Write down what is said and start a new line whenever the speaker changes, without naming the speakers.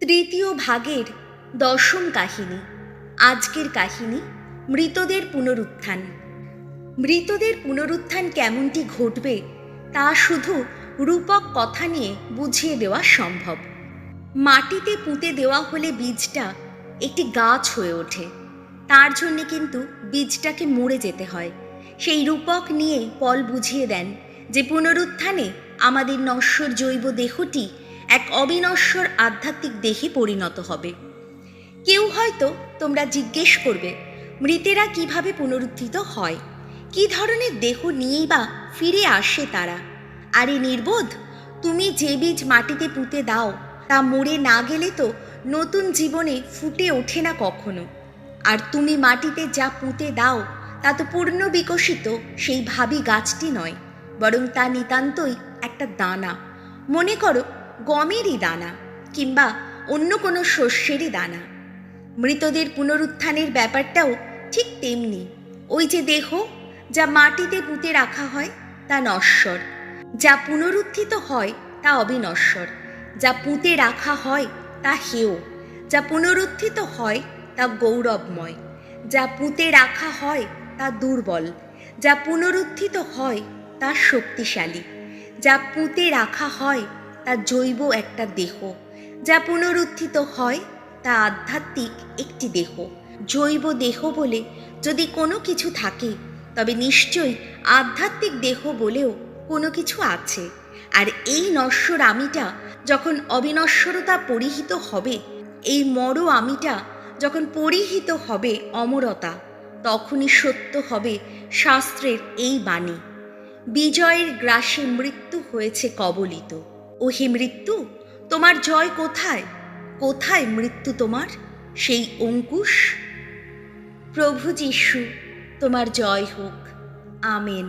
তৃতীয় ভাগের দশম কাহিনী। আজকের কাহিনী মৃতদের পুনরুত্থান। মৃতদের পুনরুত্থান কেমনটি ঘটবে তা শুধু রূপক কথা নিয়ে বুঝিয়ে দেওয়া সম্ভব। মাটিতে পুঁতে দেওয়া হলে বীজটা একটি গাছ হয়ে ওঠে, তার জন্যে কিন্তু বীজটাকে মরে যেতে হয়। সেই রূপক নিয়ে পল বুঝিয়ে দেন যে পুনরুত্থানে আমাদের নশ্বর জৈব দেহটি এক অবিনশ্বর আধ্যাত্মিক দেহে পরিণত হবে। কেউ হয়তো তোমরা জিজ্ঞেস করবে, মৃতেরা কিভাবে পুনরুত্থিত হয়, কি ধরনের দেহ নিয়েই বা ফিরে আসে তারা? আরে নির্বোধ, তুমি যে বীজ মাটিতে পুঁতে দাও তা মরে না গেলে তো নতুন জীবনে ফুটে ওঠে না কখনো। আর তুমি মাটিতে যা পুঁতে দাও তা তো পূর্ণ বিকশিত সেই ভাবী গাছটি নয়, বরং তা নিতান্তই একটা দানা। মনে করো গমেরই দানা কিংবা অন্য কোনো শস্যেরই দানা। মৃতদের পুনরুত্থানের ব্যাপারটাও ঠিক তেমনি। ওই যে দেহ যা মাটিতে পুঁতে রাখা হয় তা নশ্বর, যা পুনরুত্থিত হয় তা অবিনশ্বর। যা পুঁতে রাখা হয় তা হেয়, যা পুনরুত্থিত হয় তা গৌরবময়। যা পুঁতে রাখা হয় তা দুর্বল, যা পুনরুত্থিত হয় তা শক্তিশালী। যা পুঁতে রাখা হয় তা জৈব একটা দেহ, যা পুনরুত্থিত হয় তা আধ্যাত্মিক একটি দেহ। জৈব দেহ বলে যদি কোনো কিছু থাকে, তবে নিশ্চয়ই আধ্যাত্মিক দেহ বলেও কোনো কিছু আছে। আর এই নশ্বর আমিটা যখন অবিনশ্বরতা পরিহিত হবে, এই মর আমিটা যখন পরিহিত হবে অমরতা, তখনই সত্য হবে শাস্ত্রের এই বাণী, বিজয়ের গ্রাসে মৃত্যু হয়েছে কবলিত। ওহে মৃত্যু, তোমার জয় কোথায়? কোথায় মৃত্যু তোমার সেই অঙ্কুশ? প্রভু যীশু, তোমার জয় হোক। আমেন।